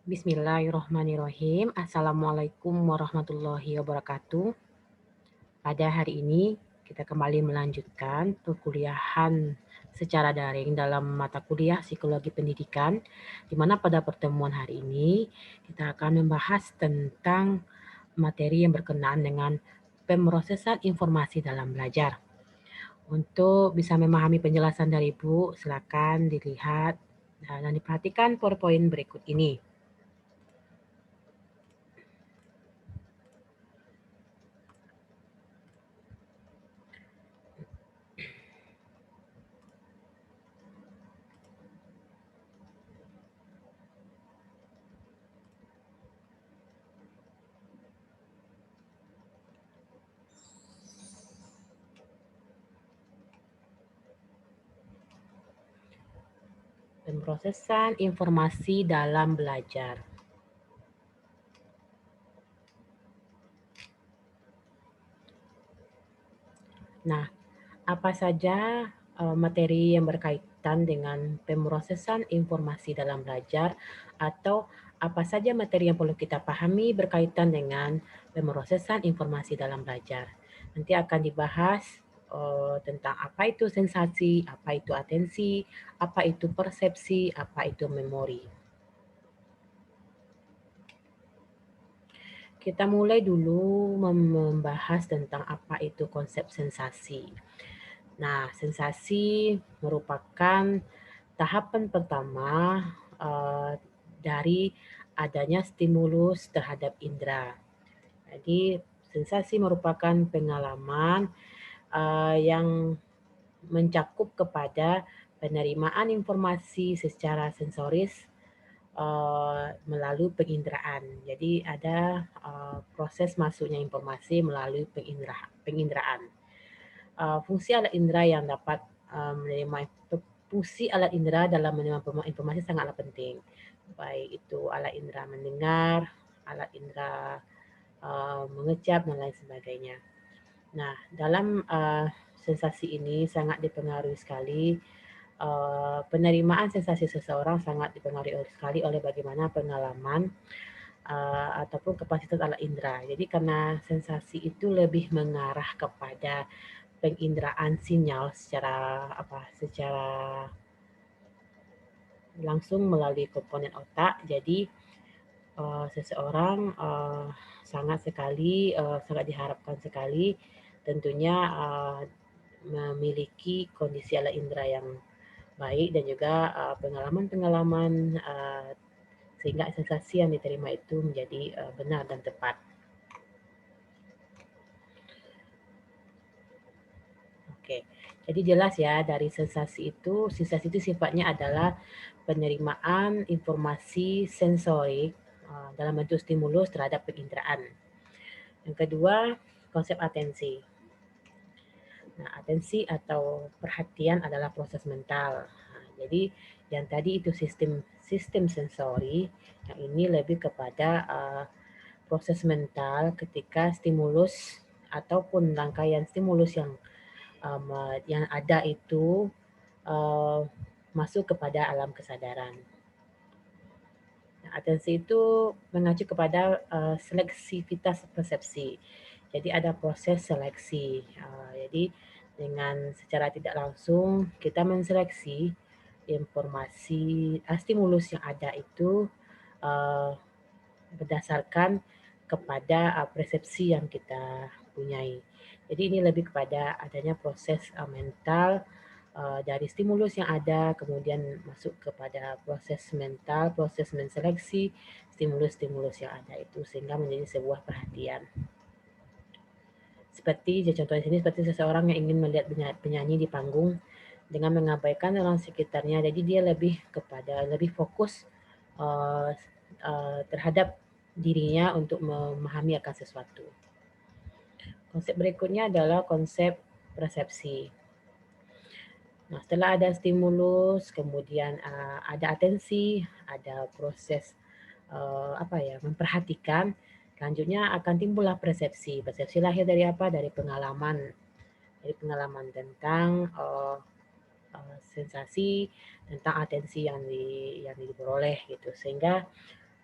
Bismillahirrahmanirrahim. Assalamualaikum warahmatullahi wabarakatuh. Pada hari ini kita kembali melanjutkan perkuliahan secara daring dalam mata kuliah Psikologi Pendidikan, di mana pada pertemuan hari ini kita akan membahas tentang materi yang berkenaan dengan pemrosesan informasi dalam belajar. Untuk bisa memahami penjelasan dari Ibu, silakan dilihat dan diperhatikan PowerPoint berikut ini. Pemrosesan informasi dalam belajar. Nah, apa saja materi yang berkaitan dengan pemrosesan informasi dalam belajar atau apa saja materi yang perlu kita pahami berkaitan dengan pemrosesan informasi dalam belajar. Nanti akan dibahas tentang apa itu sensasi, apa itu atensi, apa itu persepsi, apa itu memori. Kita mulai dulu membahas tentang apa itu konsep sensasi. Nah, sensasi merupakan tahapan pertama dari adanya stimulus terhadap indera. Jadi, sensasi merupakan pengalaman yang mencakup kepada penerimaan informasi secara sensoris melalui penginderaan. Jadi ada proses masuknya informasi melalui penginderaan. Fungsi alat indera yang dapat menerima fungsi alat indera dalam menerima informasi sangatlah penting. Baik itu alat indera mendengar, alat indera mengecap dan lain sebagainya. Nah, dalam sensasi ini sangat dipengaruhi sekali penerimaan sensasi seseorang sangat dipengaruhi sekali oleh bagaimana pengalaman ataupun kapasitas alat indera. Jadi karena sensasi itu lebih mengarah kepada penginderaan sinyal secara langsung melalui komponen otak. Jadi seseorang sangat diharapkan sekali tentunya memiliki kondisi alat indera yang baik dan juga pengalaman-pengalaman sehingga sensasi yang diterima itu menjadi benar dan tepat. Oke, jadi jelas ya dari sensasi itu sifatnya adalah penerimaan informasi sensorik dalam bentuk stimulus terhadap penginderaan. Yang kedua, konsep atensi. Nah, atensi atau perhatian adalah proses mental. Jadi yang tadi itu sistem sensori, yang ini lebih kepada proses mental ketika stimulus ataupun rangkaian stimulus yang ada itu masuk kepada alam kesadaran. Nah, atensi itu mengacu kepada seleksivitas persepsi. Jadi ada proses seleksi. Jadi dengan secara tidak langsung kita menseleksi informasi stimulus yang ada itu berdasarkan kepada persepsi yang kita punyai. Jadi ini lebih kepada adanya proses mental dari stimulus yang ada, kemudian masuk kepada proses mental, proses menseleksi stimulus-stimulus yang ada itu sehingga menjadi sebuah perhatian. Seperti contohnya sini seperti seseorang yang ingin melihat penyanyi di panggung dengan mengabaikan orang sekitarnya, jadi dia lebih fokus terhadap dirinya untuk memahami akan sesuatu. Konsep berikutnya adalah konsep persepsi. Nah, setelah ada stimulus, kemudian ada atensi, ada proses memperhatikan, selanjutnya akan timbullah persepsi. Persepsi lahir dari apa? Dari pengalaman tentang sensasi, tentang atensi yang diperoleh gitu. Sehingga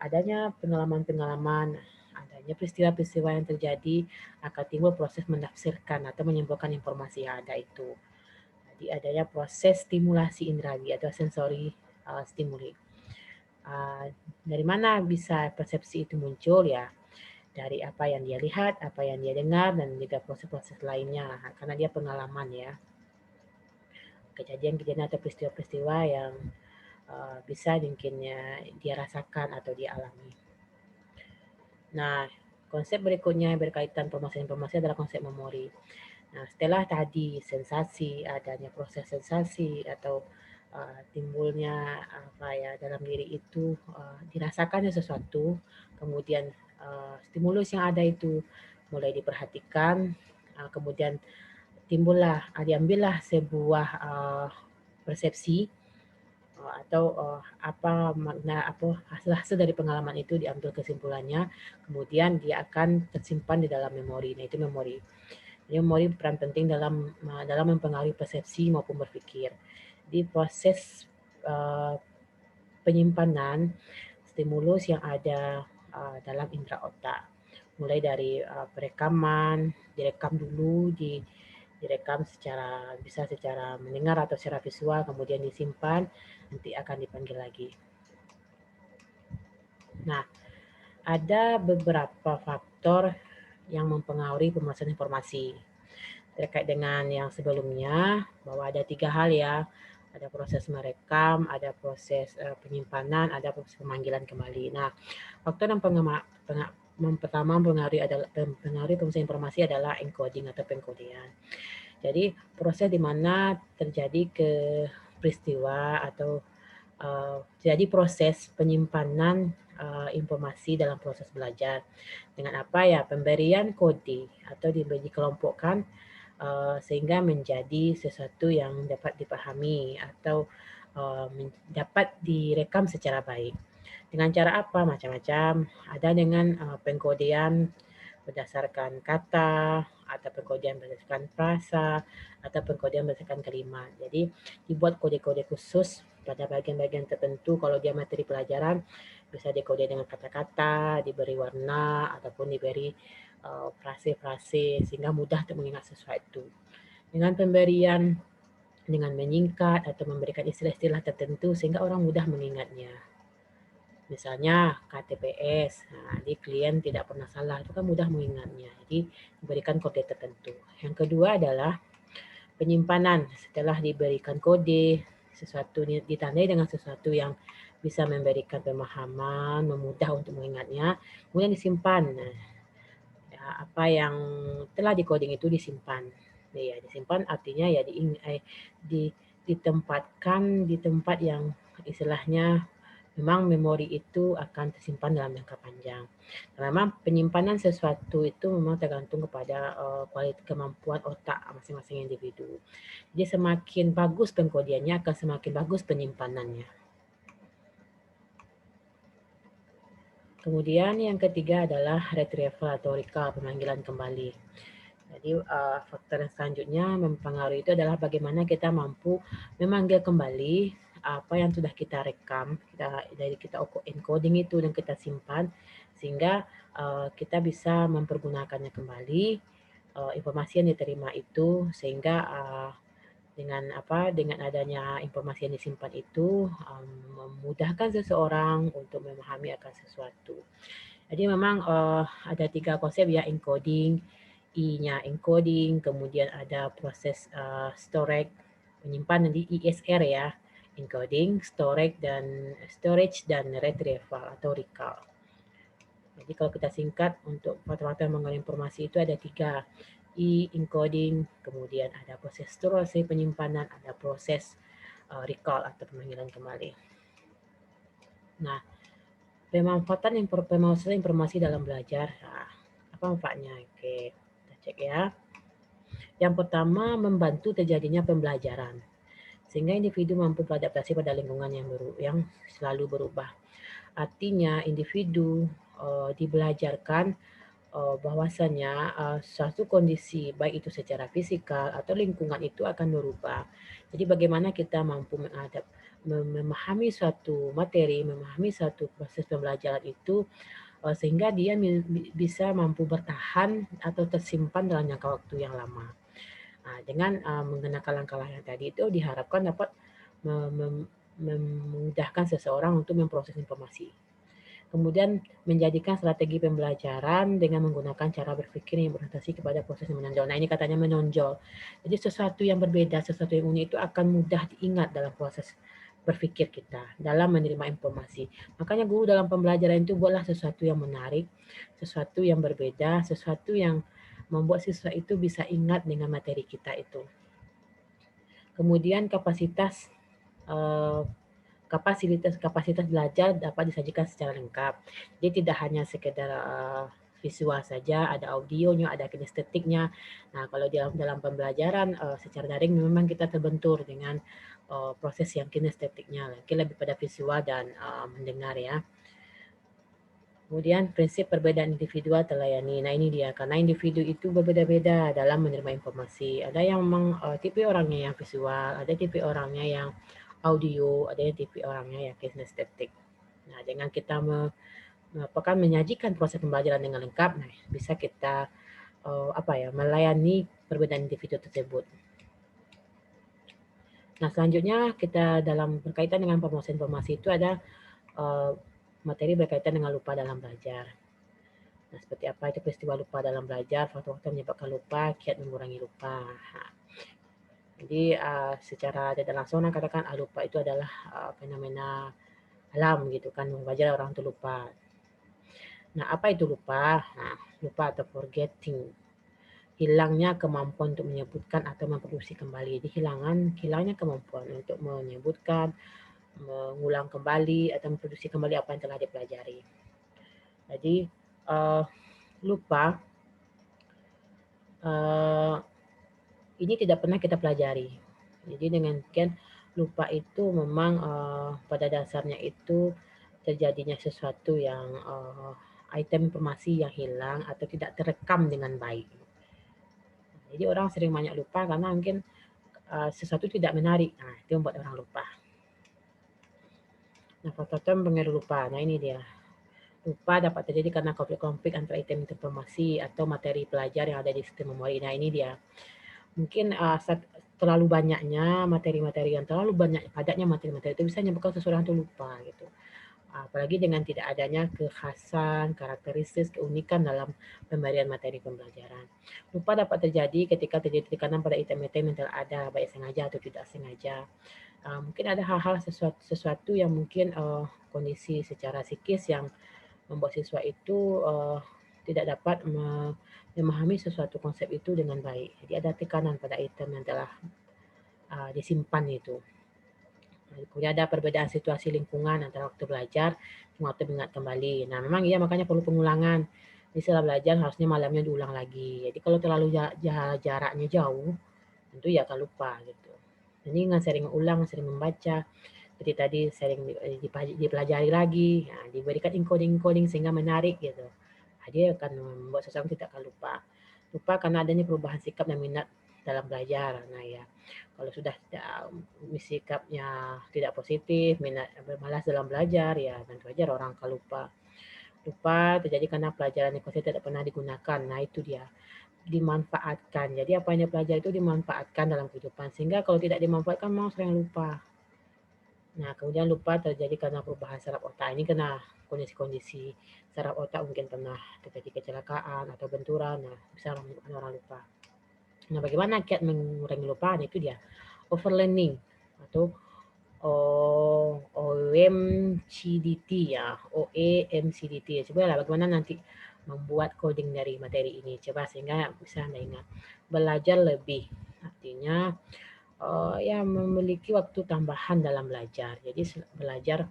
adanya pengalaman-pengalaman, adanya peristiwa-peristiwa yang terjadi, akan timbul proses menafsirkan atau menyimpulkan informasi yang ada itu. Jadi adanya proses stimulasi indrawi atau sensori stimuli. Dari mana bisa persepsi itu muncul ya? Dari apa yang dia lihat, apa yang dia dengar, dan juga proses-proses lainnya karena dia pengalaman ya. Kejadian-kejadian atau peristiwa-peristiwa yang bisa mungkinnya dia rasakan atau dia alami. Nah, konsep berikutnya yang berkaitan informasi-informasi adalah konsep memori. Nah, setelah tadi sensasi, adanya proses sensasi atau timbulnya apa ya dalam diri itu dirasakannya sesuatu, kemudian stimulus yang ada itu mulai diperhatikan, kemudian timbullah, diambillah sebuah persepsi atau apa makna apa hasil-hasil dari pengalaman itu diambil kesimpulannya, kemudian dia akan tersimpan di dalam memori. Nah, itu memori. Jadi memori berperan penting dalam mempengaruhi persepsi maupun berpikir. Di proses penyimpanan stimulus yang ada dalam indera otak, mulai dari perekaman, direkam dulu, direkam bisa secara mendengar atau secara visual, kemudian disimpan, nanti akan dipanggil lagi. Nah, ada beberapa faktor yang mempengaruhi pemrosesan informasi. Terkait dengan yang sebelumnya, bahwa ada 3 hal ya, ada proses merekam, ada proses penyimpanan, ada proses pemanggilan kembali. Nah, faktor yang pertama mempengaruhi pemrosesan informasi adalah encoding atau pengkodean. Jadi proses di mana terjadi ke peristiwa atau jadi proses penyimpanan informasi dalam proses belajar dengan apa ya pemberian kode atau dikelompokkan sehingga menjadi sesuatu yang dapat dipahami atau dapat direkam secara baik. Dengan cara apa? Macam-macam. Ada dengan pengkodean berdasarkan kata, atau pengkodean berdasarkan frasa, atau pengkodean berdasarkan kalimat. Jadi dibuat kode-kode khusus pada bagian-bagian tertentu. Kalau dia materi pelajaran bisa dikode dengan kata-kata, diberi warna, ataupun diberi frase-frase sehingga mudah untuk mengingat sesuatu. Dengan pemberian dengan menyingkat atau memberikan istilah-istilah tertentu sehingga orang mudah mengingatnya. Misalnya KTPS, nah, di klien tidak pernah salah, itu kan mudah mengingatnya. Jadi diberikan kode tertentu. Yang kedua adalah penyimpanan. Setelah diberikan kode, sesuatu ditandai dengan sesuatu yang bisa memberikan pemahaman, memudah untuk mengingatnya, kemudian disimpan. Nah, ya, apa yang telah di-coding itu disimpan. Ya, disimpan artinya ya ditempatkan di tempat yang istilahnya memang memori itu akan tersimpan dalam jangka panjang. Nah, memang penyimpanan sesuatu itu memang tergantung kepada kualitas kemampuan otak masing-masing individu. Jadi semakin bagus pengkodeannya akan semakin bagus penyimpanannya. Kemudian yang ketiga adalah retrieval atau recall, pemanggilan kembali. Jadi faktor yang selanjutnya mempengaruhi itu adalah bagaimana kita mampu memanggil kembali apa yang sudah kita rekam, kita encoding itu dan kita simpan sehingga kita bisa mempergunakannya kembali informasi yang diterima itu sehingga dengan adanya informasi yang disimpan itu memudahkan seseorang untuk memahami akan sesuatu. Jadi memang ada 3 konsep ya, encoding, I-nya encoding, kemudian ada proses storage, penyimpanan di ISR ya, encoding, storage dan retrieval atau recall. Jadi kalau kita singkat untuk faktor-faktor yang mengandung informasi itu ada 3, encoding, kemudian ada proses storage penyimpanan, ada proses recall atau pemanggilan kembali. Nah, pemanfaatan informasi dalam belajar, nah, apa manfaatnya? Oke, kita cek ya. Yang pertama, membantu terjadinya pembelajaran sehingga individu mampu beradaptasi pada lingkungan yang selalu berubah. Artinya individu dibelajarkan bahwasanya suatu kondisi baik itu secara fisikal atau lingkungan itu akan berubah. Jadi bagaimana kita mampu memahami suatu materi, memahami suatu proses pembelajaran itu sehingga dia bisa mampu bertahan atau tersimpan dalam jangka waktu yang lama. Dengan menggunakan langkah-langkah yang tadi itu diharapkan dapat memudahkan seseorang untuk memproses informasi. Kemudian menjadikan strategi pembelajaran dengan menggunakan cara berpikir yang berorientasi kepada proses yang menonjol. Nah, ini katanya menonjol. Jadi sesuatu yang berbeda, sesuatu yang unik itu akan mudah diingat dalam proses berpikir kita, dalam menerima informasi. Makanya guru dalam pembelajaran itu buatlah sesuatu yang menarik, sesuatu yang berbeda, sesuatu yang membuat siswa itu bisa ingat dengan materi kita itu. Kemudian kapasitas kapasitas belajar dapat disajikan secara lengkap. Jadi tidak hanya sekedar visual saja, ada audionya, ada kinestetiknya. Nah, kalau dalam pembelajaran secara daring memang kita terbentur dengan proses yang kinestetiknya, mungkin lebih pada visual dan mendengar ya. Kemudian prinsip perbedaan individual terlayani. Nah, ini dia, karena individu itu berbeda-beda dalam menerima informasi. Ada yang memang tipe orangnya yang visual, ada tipe orangnya yang audio, ada yang tipe orangnya yang kinestetik. Nah, dengan kita menyajikan proses pembelajaran dengan lengkap, nah, bisa kita melayani perbedaan individu tersebut. Nah, selanjutnya kita dalam berkaitan dengan promosian informasi itu ada materi berkaitan dengan lupa dalam belajar. Nah, seperti apa itu peristiwa lupa dalam belajar, faktor-faktor menyebabkan lupa, kiat mengurangi lupa. Jadi secara tidak langsung katakan lupa itu adalah fenomena alam gitu kan, wajar orang itu lupa. Nah, apa itu lupa? Nah, lupa atau forgetting, hilangnya kemampuan untuk menyebutkan atau memproduksi kembali. Jadi hilangnya kemampuan untuk menyebutkan, mengulang kembali atau memproduksi kembali apa yang telah dipelajari. Jadi lupa ini tidak pernah kita pelajari. Jadi dengan demikian lupa itu memang pada dasarnya itu terjadinya sesuatu yang item informasi yang hilang atau tidak terekam dengan baik. Jadi orang sering banyak lupa karena mungkin sesuatu tidak menarik. Nah, itu membuat orang lupa. Nah, faktor pengaruh lupa. Nah, ini dia. Lupa dapat terjadi karena konflik-konflik antara item informasi atau materi pelajar yang ada di sistem memori. Nah, ini dia. Mungkin terlalu banyaknya materi-materi yang terlalu banyak padatnya materi-materi itu bisa menyebabkan seseorang itu lupa gitu. Apalagi dengan tidak adanya kekhasan, karakteristik, keunikan dalam pemberian materi pembelajaran. Lupa dapat terjadi ketika terjadi tekanan pada item-item yang telah ada, baik sengaja atau tidak sengaja. Mungkin ada hal-hal sesuatu yang mungkin kondisi secara psikis yang membuat siswa itu tidak dapat memahami sesuatu konsep itu dengan baik. Jadi ada tekanan pada item yang telah disimpan itu. Kemudian ada perbedaan situasi lingkungan antara waktu belajar dan waktu mengingat kembali. Nah, memang iya makanya perlu pengulangan. Jadi setelah belajar harusnya malamnya diulang lagi. Jadi kalau terlalu jaraknya jauh, tentu ya akan lupa gitu. Jadi dengan sering ulang, sering membaca, seperti tadi sering dipelajari lagi, diberikan encoding sehingga menarik gitu. Dia akan membuat seseorang tidak akan lupa. Lupa karena adanya perubahan sikap dan minat dalam belajar. Nah ya, kalau sudah sikapnya tidak positif, minat bermalas dalam belajar, ya tentu saja orang akan lupa. Lupa terjadi karena pelajaran yang konsisten tidak pernah digunakan. Nah itu dia, dimanfaatkan. Jadi apa yang dipelajari itu dimanfaatkan dalam kehidupan. Sehingga kalau tidak dimanfaatkan, mau sering lupa. Nah, kemudian lupa terjadi karena perubahan saraf otak. Ini kena kondisi-kondisi saraf otak mungkin pernah terjadi kecelakaan atau benturan. Nah, bisa menyebabkan orang lupa. Nah, bagaimana kiat mengurangi lupa? Nah, itu dia. Overlearning atau OEMCDT ya. OEMCDT. Coba lah bagaimana nanti membuat coding dari materi ini. Coba sehingga bisa Anda ingat. Belajar lebih. Artinya ya memiliki waktu tambahan dalam belajar. Jadi belajar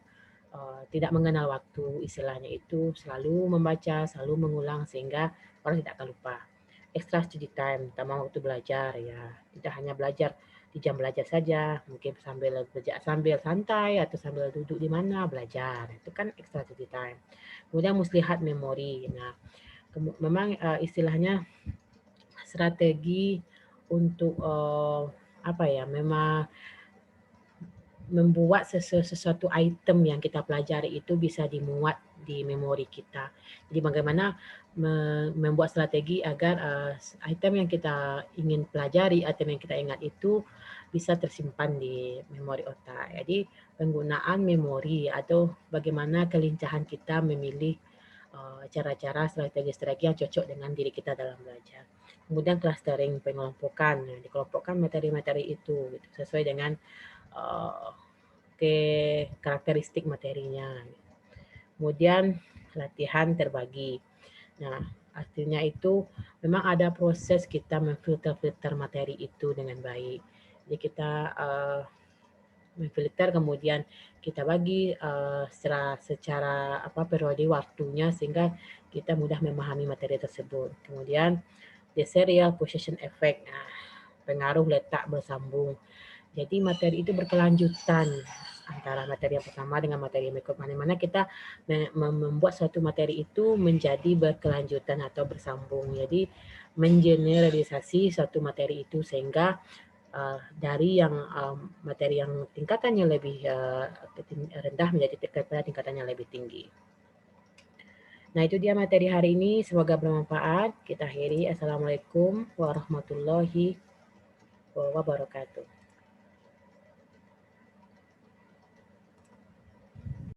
tidak mengenal waktu, istilahnya itu selalu membaca, selalu mengulang sehingga orang tidak akan lupa. Extra study time, tambah waktu belajar ya. Tidak hanya belajar di jam belajar saja, mungkin sambil belajar sambil santai atau sambil duduk di mana belajar. Itu kan extra study time. Kemudian muslihat memori. Nah, memang istilahnya strategi untuk memang membuat sesuatu item yang kita pelajari itu bisa dimuat di memori kita. Jadi bagaimana membuat strategi agar item yang kita ingin pelajari, item yang kita ingat itu bisa tersimpan di memori otak. Jadi penggunaan memori atau bagaimana kelincahan kita memilih cara-cara strategi-strategi yang cocok dengan diri kita dalam belajar. Kemudian clustering, pengelompokan, dikelompokkan materi-materi itu gitu, sesuai dengan karakteristik materinya. Kemudian latihan terbagi. Nah, artinya itu memang ada proses kita memfilter materi itu dengan baik. Jadi kita memfilter, kemudian kita bagi secara periode waktunya sehingga kita mudah memahami materi tersebut. Kemudian the serial possession effect, pengaruh letak bersambung. Jadi materi itu berkelanjutan antara materi yang pertama dengan materi yang berikutnya, mana kita membuat suatu materi itu menjadi berkelanjutan atau bersambung. Jadi mengeneralisasi suatu materi itu sehingga dari yang materi yang tingkatannya lebih rendah menjadi tingkatannya lebih tinggi. Nah, itu dia materi hari ini. Semoga bermanfaat. Kita akhiri. Assalamualaikum warahmatullahi wabarakatuh.